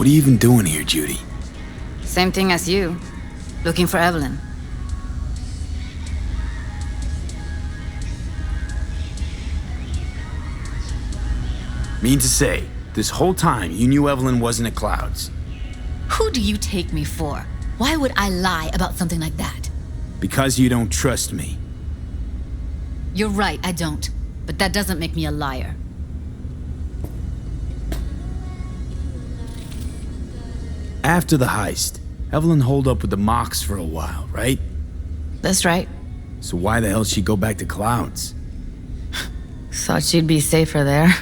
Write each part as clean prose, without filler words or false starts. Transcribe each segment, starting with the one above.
What are you even doing here, Judy? Same thing as you. Looking for Evelyn. Mean to say, this whole time you knew Evelyn wasn't at Clouds. Who do you take me for? Why would I lie about something like that? Because you don't trust me. You're right, I don't. But that doesn't make me a liar. After the heist, Evelyn holed up with the Mox for a while, right? That's right. So why the hell did she go back to Clouds? Thought she'd be safer there.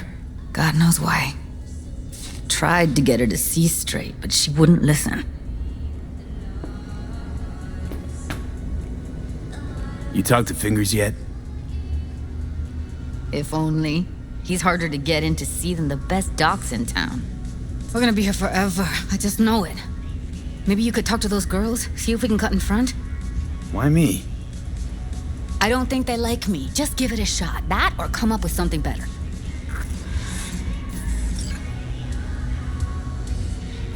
God knows why. Tried to get her to see straight, but she wouldn't listen. You talked to Fingers yet? If only. He's harder to get in to see than the best docs in town. We're gonna be here forever. I just know it. Maybe you could talk to those girls, see if we can cut in front? Why me? I don't think they like me. Just give it a shot. That or come up with something better.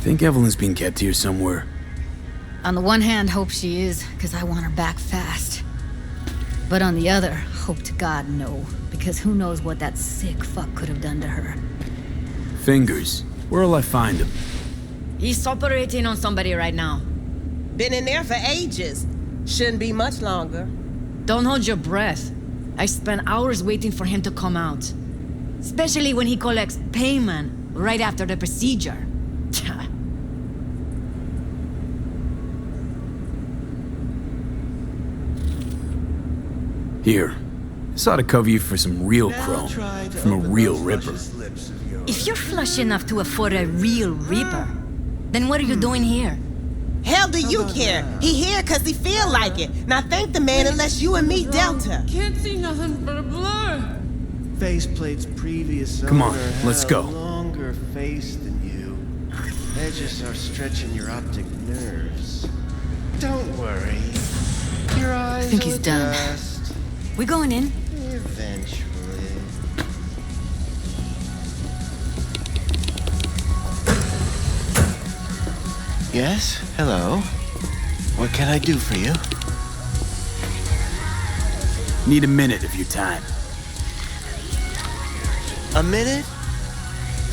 Think Evelyn's being kept here somewhere. On the one hand, hope she is, because I want her back fast. But on the other, hope to God no, because who knows what that sick fuck could have done to her. Fingers. Where'll I find him? He's operating on somebody right now. Been in there for ages. Shouldn't be much longer. Don't hold your breath. I spent hours waiting for him to come out. Especially when he collects payment right after the procedure. Here. This ought to cover you for some real chrome. From a real ripper. If you're flush enough to afford a real reaper, then what are you doing here? Hell do you care? He here cause he feel like it. Now thank the man unless you and me dealt her. Can't see nothing but a blur. Faceplate's previous Come on, owner let's had go. a longer face than you. Edges are stretching your optic nerves. Don't worry. Your eyes I think will he's done. adjust We going in? eventually. Yes, hello. What can I do for you? Need a minute of your time. A minute?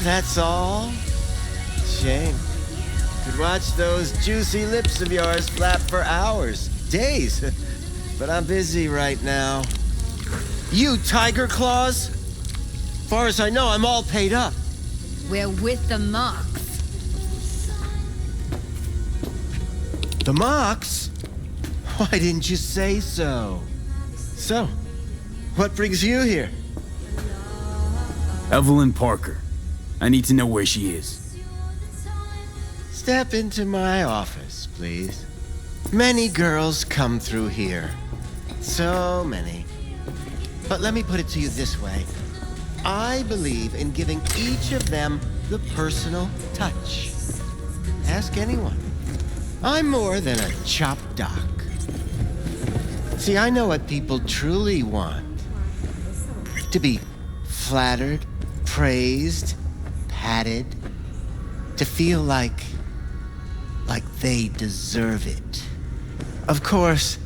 That's all? Shame. Could watch those juicy lips of yours flap for hours, days. But I'm busy right now. You tiger claws? Far as I know, I'm all paid up. We're with the Mox. The Mox? Why didn't you say so? So, what brings you here? Evelyn Parker. I need to know where she is. Step into my office, please. Many girls come through here. So many. But let me put it to you this way. I believe in giving each of them the personal touch. Ask anyone. I'm more than a chop doc. See, I know what people truly want. To be flattered, praised, patted. To feel like they deserve it. Of course,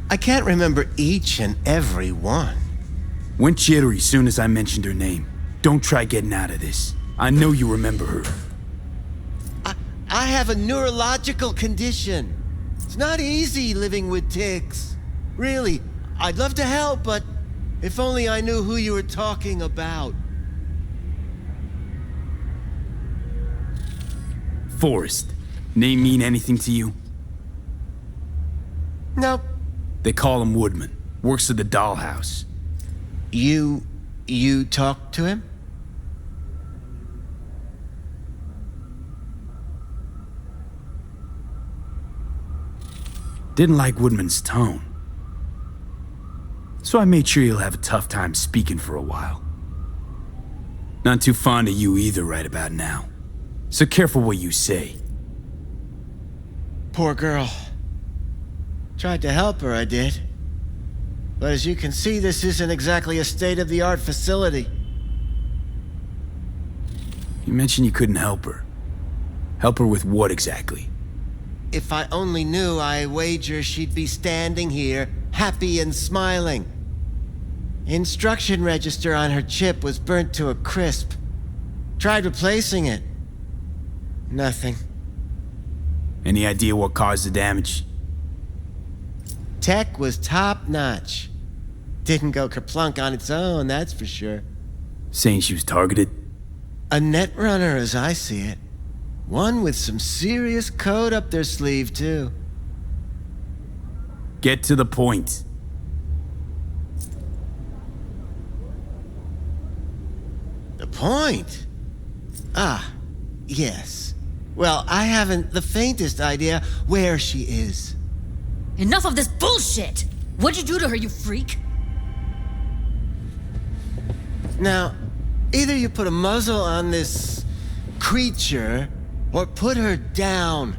I can't remember each and every one. Went jittery soon as I mentioned her name. Don't try getting out of this. I know you remember her. I have a neurological condition. It's not easy living with tics. Really, I'd love to help, but if only I knew who you were talking about. Forrest. Name mean anything to you? Nope. They call him Woodman. Works at the dollhouse. You talked to him? Didn't like Woodman's tone. So I made sure he'll have a tough time speaking for a while. Not too fond of you either right about now. So careful what you say. Poor girl. Tried to help her, I did. But as you can see, this isn't exactly a state-of-the-art facility. You mentioned you couldn't help her. Help her with what exactly? If I only knew, I wager she'd be standing here, happy and smiling. Instruction register on her chip was burnt to a crisp. Tried replacing it. Nothing. Any idea what caused the damage? Tech was top-notch. Didn't go kerplunk on its own, that's for sure. Saying she was targeted? A netrunner, as I see it. One with some serious code up their sleeve, too. Get to the point. The point? Ah, yes. Well, I haven't the faintest idea where she is. Enough of this bullshit! What'd you do to her, you freak? Now, either you put a muzzle on this creature, or put her down.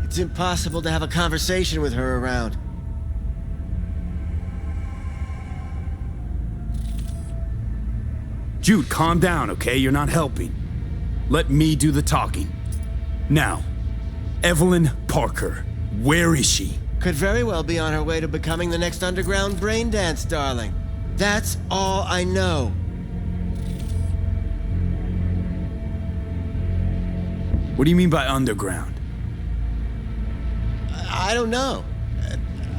It's impossible to have a conversation with her around. Jude, calm down, okay? You're not helping. Let me do the talking. Now, Evelyn Parker, where is she? Could very well be on her way to becoming the next underground brain dance darling. That's all I know. What do you mean by underground? I don't know.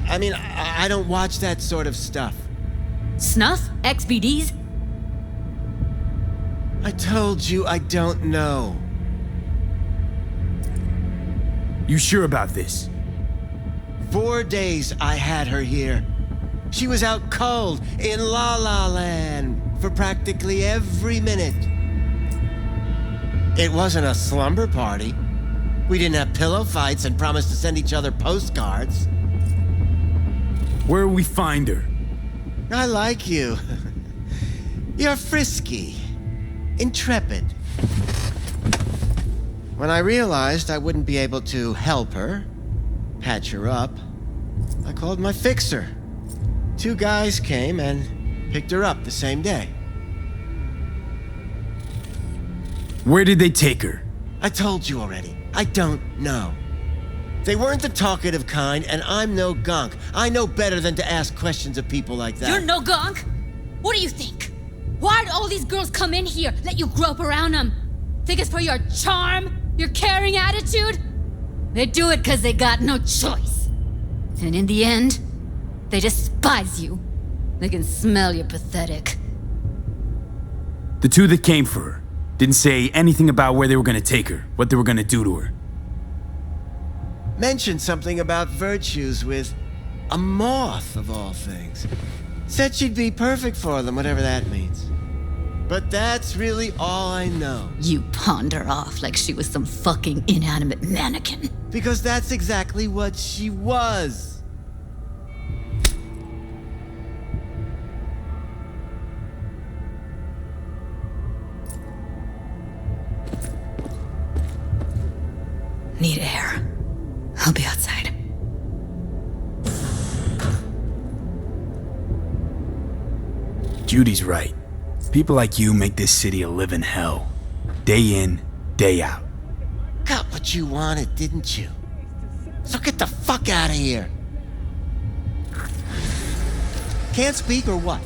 I mean, I don't watch that sort of stuff. Snuff? XBDs? I told you I don't know. You sure about this? 4 days I had her here. She was out cold in La La Land for practically every minute. It wasn't a slumber party. We didn't have pillow fights and promised to send each other postcards. Where will we find her? I like you. You're frisky, intrepid. When I realized I wouldn't be able to help her, patch her up, I called my fixer. 2 guys came and picked her up the same day. Where did they take her? I told you already. I don't know. They weren't the talkative kind, and I'm no gunk. I know better than to ask questions of people like that. You're no gunk? What do you think? Why'd all these girls come in here, let you grope around them? Think it's for your charm? Your caring attitude? They do it because they got no choice. And in the end, they despise you. They can smell you're pathetic. The 2 that came for her didn't say anything about where they were gonna take her, what they were gonna do to her. Mentioned something about virtues with a moth, of all things. Said she'd be perfect for them, whatever that means. But that's really all I know. You pawned her off like she was some fucking inanimate mannequin. Because that's exactly what she was. Need air. I'll be outside. Judy's right. People like you make this city a living hell. Day in, day out. Got what you wanted, didn't you? So get the fuck out of here. Can't speak or what?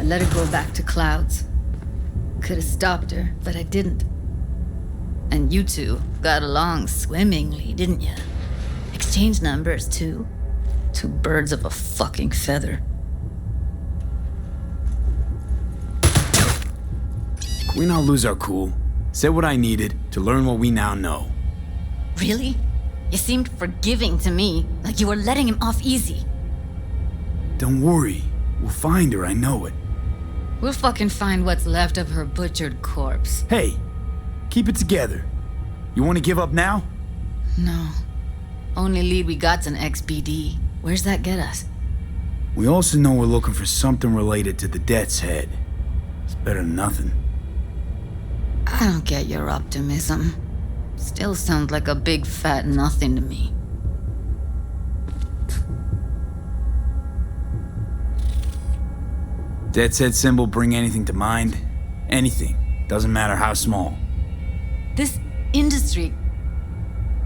Let it go back to clouds. Could have stopped her, but I didn't. And you two got along swimmingly, didn't you? Exchanged numbers, too. Two birds of a fucking feather. Can we not lose our cool? Said what I needed to learn what we now know. Really? You seemed forgiving to me, like you were letting him off easy. Don't worry. We'll find her, I know it. We'll fucking find what's left of her butchered corpse. Hey, keep it together. You want to give up now? No. Only lead we got's an XBD. Where's that get us? We also know we're looking for something related to the Death's Head. It's better than nothing. I don't get your optimism. Still sounds like a big fat nothing to me. Death's Head symbol bring anything to mind? Anything. Doesn't matter how small. This industry...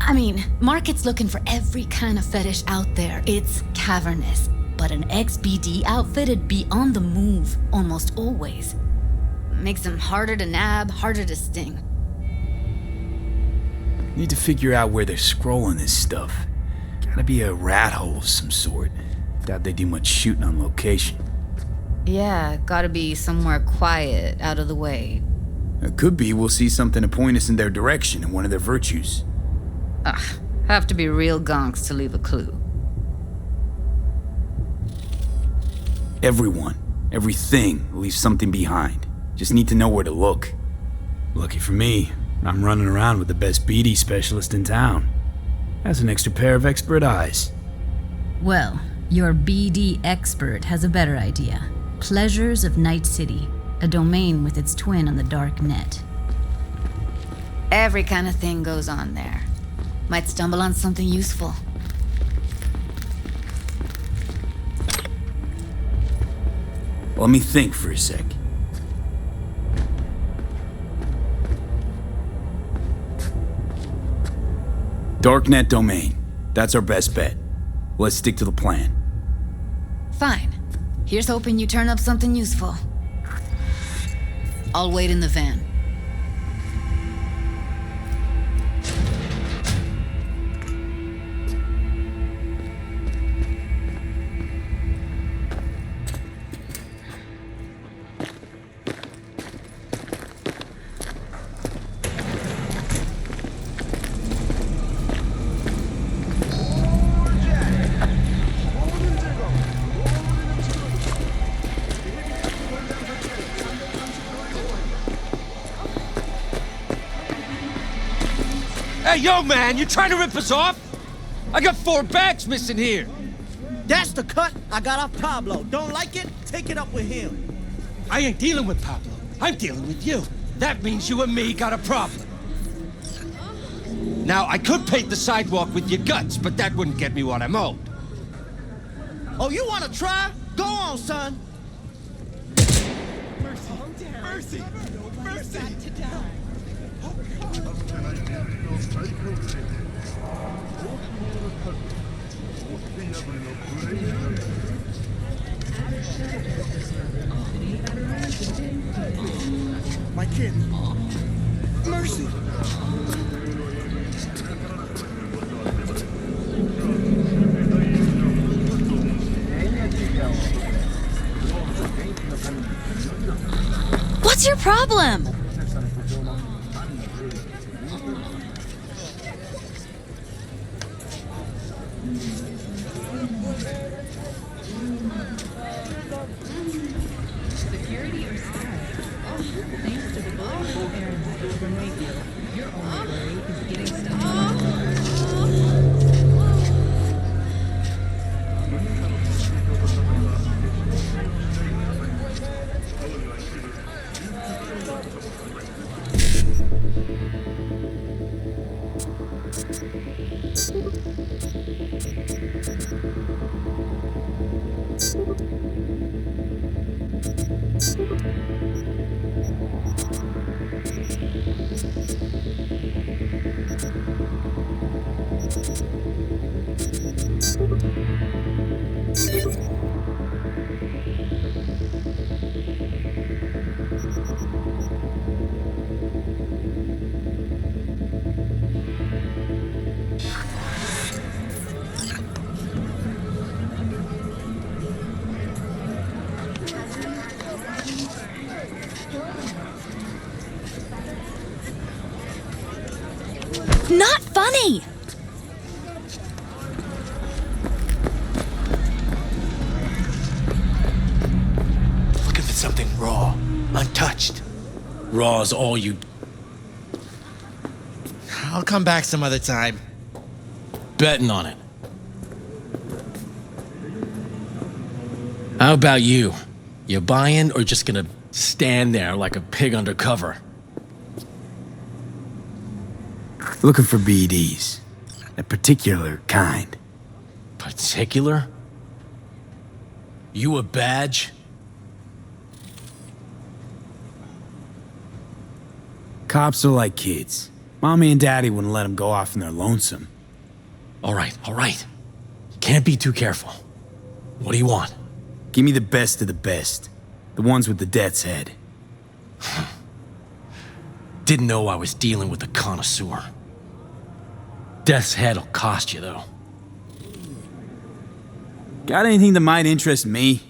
I mean, market's looking for every kind of fetish out there. It's cavernous. But an XBD outfit'd be on the move, almost always. Makes them harder to nab, harder to sting. Need to figure out where they're scrolling this stuff. Gotta be a rat hole of some sort. Doubt they do much shooting on location. Yeah, gotta be somewhere quiet, out of the way. It could be we'll see something to point us in their direction and one of their virtues. Have to be real gonks to leave a clue. Everyone, everything leaves something behind. Just need to know where to look. Lucky for me, I'm running around with the best BD specialist in town. Has an extra pair of expert eyes. Well, your BD expert has a better idea. Pleasures of Night City, a domain with its twin on the dark net. Every kind of thing goes on there. Might stumble on something useful. Let me think for a sec. Darknet domain. That's our best bet. Let's stick to the plan. Fine. Here's hoping you turn up something useful. I'll wait in the van. Hey, yo, man, you trying to rip us off? I got 4 bags missing here. That's the cut I got off Pablo. Don't like it? Take it up with him. I ain't dealing with Pablo. I'm dealing with you. That means you and me got a problem. Now, I could paint the sidewalk with your guts, but that wouldn't get me what I'm owed. Oh, you want to try? Go on, son. Mercy! Mercy! My kid. Mercy. What's your problem? funny. Looking for something raw, untouched. Raw's all you... I'll come back some other time. Betting on it. How about you? You buying or just gonna stand there like a pig under cover? Looking for BDs. A particular kind. Particular? You a badge? Cops are like kids. Mommy and Daddy wouldn't let them go off in their lonesome. All right. Can't be too careful. What do you want? Give me the best of the best. The ones with the death's head. Didn't know I was dealing with a connoisseur. Death's head'll cost you, though. Got anything that might interest me?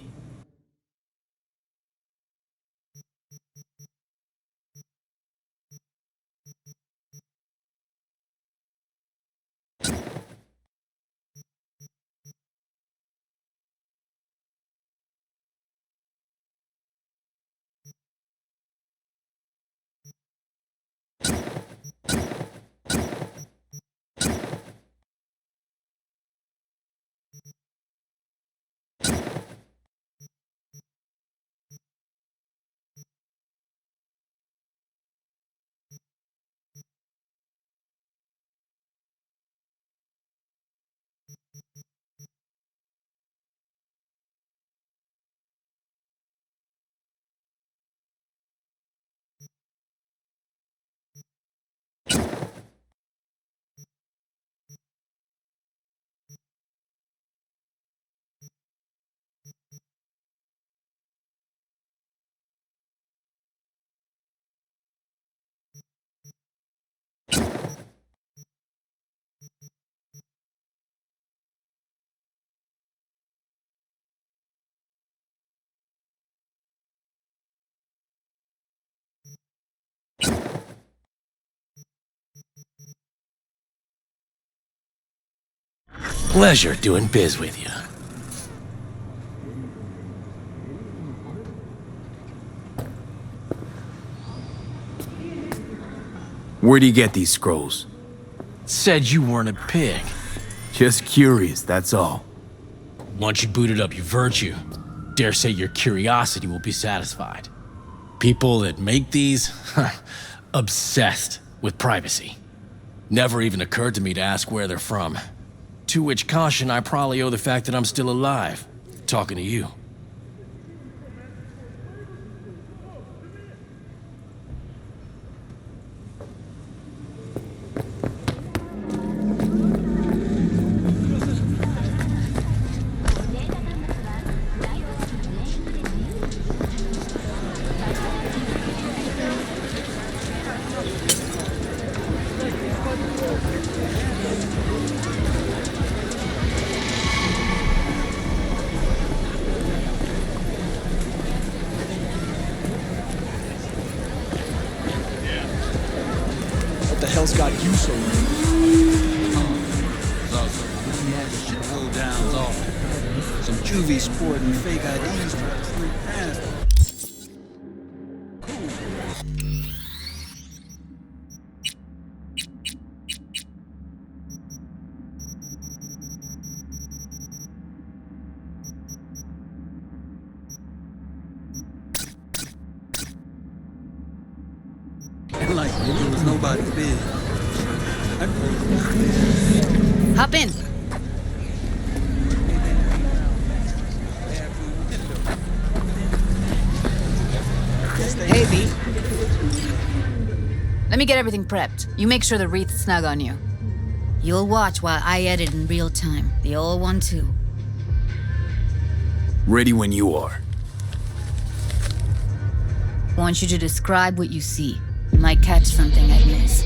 Pleasure doing biz with you. Where do you get these scrolls? Said you weren't a pig. Just curious, that's all. Once you booted up your virtue, dare say your curiosity will be satisfied. People that make these, obsessed with privacy. Never even occurred to me to ask where they're from. To which caution I probably owe the fact that I'm still alive, talking to you. What the hell's got you so Some juvie sporting fake IDs for £3. Like it was nobody's biz. Hop in. Hey, B. Let me get everything prepped. You make sure the wreath's snug on you. You'll watch while I edit in real time. The old one, too. Ready when you are. Want you to describe what you see. You might catch something I'd miss.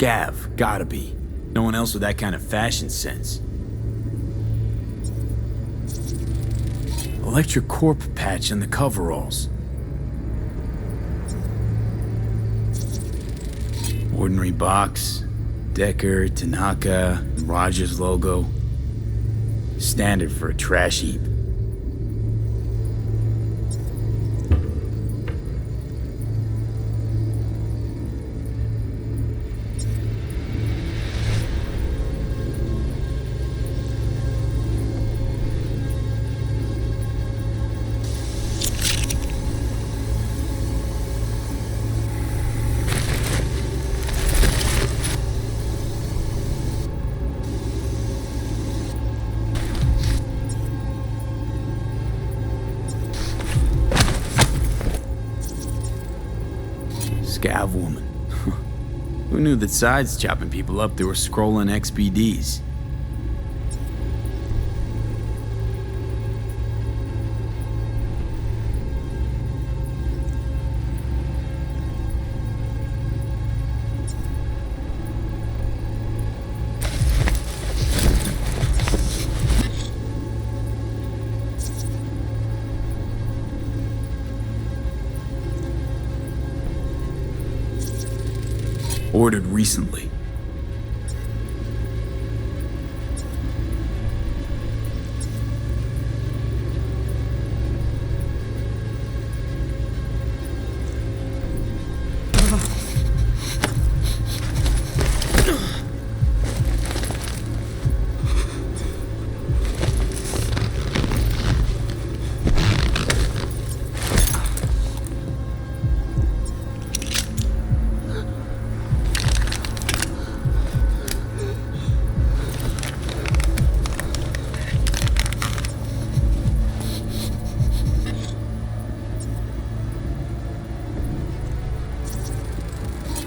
Scav, gotta be. No one else with that kind of fashion sense. Electric Corp patch on the coveralls. Ordinary box, Decker, Tanaka, and Rogers logo. Standard for a trash heap. Scav woman. Who knew that sides chopping people up, they were scrolling XBDs? Ordered recently.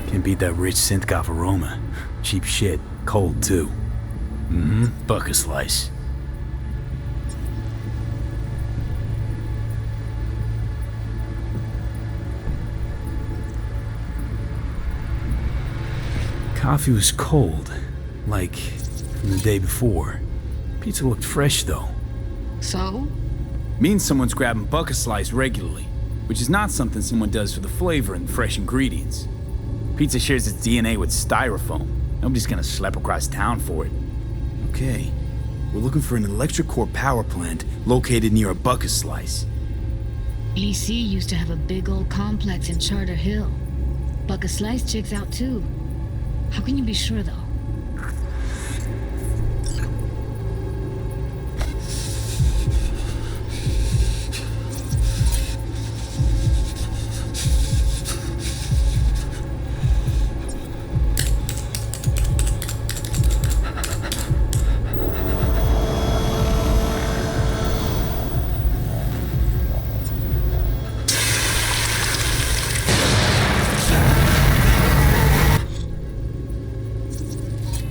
Can't beat that rich synth-goth aroma. Cheap shit. Cold, too. Buck a slice. Coffee was cold, like from the day before. Pizza looked fresh, though. So? Means someone's grabbing buck a slice regularly, which is not something someone does for the flavor and fresh ingredients. Pizza shares its DNA with styrofoam. Nobody's gonna schlep across town for it. Okay, we're looking for an electric core power plant located near a buck a slice. EC used to have a big old complex in Charter Hill. Buck a Slice checks out too. How can you be sure though?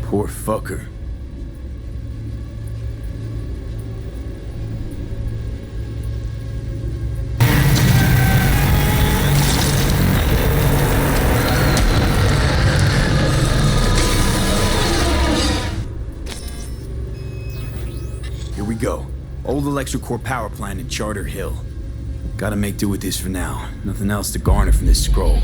Poor fucker. Here we go. Old electric core power plant in Charter Hill. Gotta make do with this for now. Nothing else to garner from this scroll.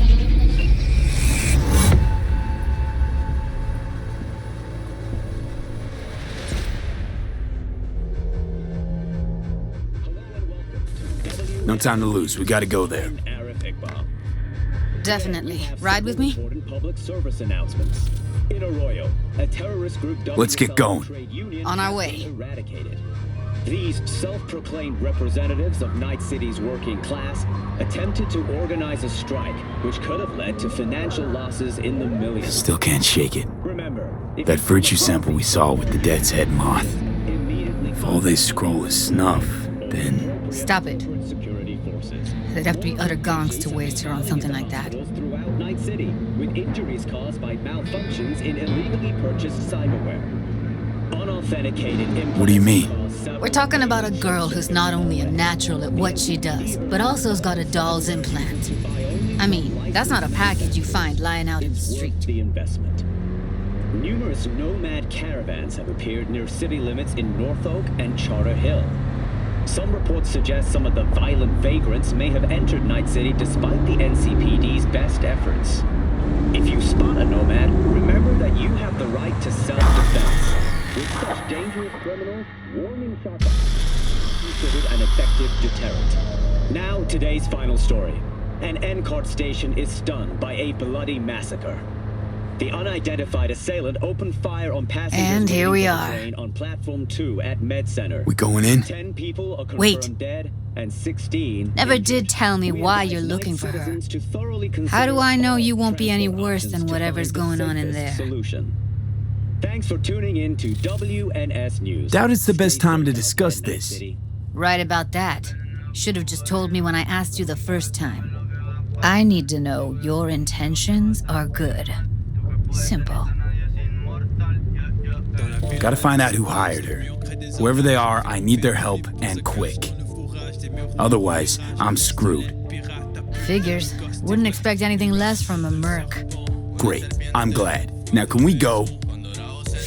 No time to lose. We gotta go there. Definitely. Ride with me? Let's get going. On our way. These self-proclaimed representatives of Night City's working class attempted to organize a strike, which could have led to financial losses in the millions. Still can't shake it. Remember, That virtue sample we saw with the Death's Head moth. If all they scroll is snuff, then... Stop it. They'd have to be utter gonks to waste her on something like that. Throughout Night City, with injuries caused by malfunctions in illegally purchased cyberware. Unauthenticated. What do you mean? We're talking about a girl who's not only a natural at what she does, but also has got a doll's implant. I mean, that's not a package you find lying out in the street. The investment. numerous nomad caravans have appeared near city limits in Norfolk and Charter Hill. Some reports suggest some of the violent vagrants may have entered Night City despite the NCPD's best efforts. If you spot a nomad, remember that you have the right to self-defense. With such dangerous criminals, warning shots are considered an effective deterrent. Now, today's final story. An NCART station is stunned by a bloody massacre. The unidentified assailant opened fire on passengers And here we on the are. train on platform 2 at Med Center. We going in? 10 people are confirmed Wait. dead and 16 Never injured. did tell me We why advise you're looking night for her. citizens to thoroughly How consider do I know all you won't be any transport worse than options to whatever's find the going on in safest there? Solution. Thanks for tuning in to WNS News. Doubt it's the best Stay time to tuned discuss at Night this. City. Right about that. Should have just told me when I asked you the first time. I need to know your intentions are good. Simple. Gotta find out who hired her. Whoever they are, I need their help, and quick. Otherwise, I'm screwed. Figures. Wouldn't expect anything less from a merc. Great, I'm glad. Now can we go?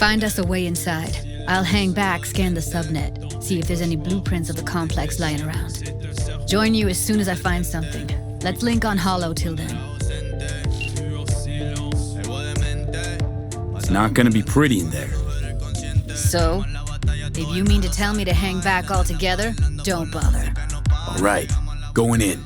Find us a way inside. I'll hang back, scan the subnet, see if there's any blueprints of the complex lying around. Join you as soon as I find something. Let's link on Hollow till then. It's not gonna be pretty in there. So, if you mean to tell me to hang back altogether, don't bother. All right, going in.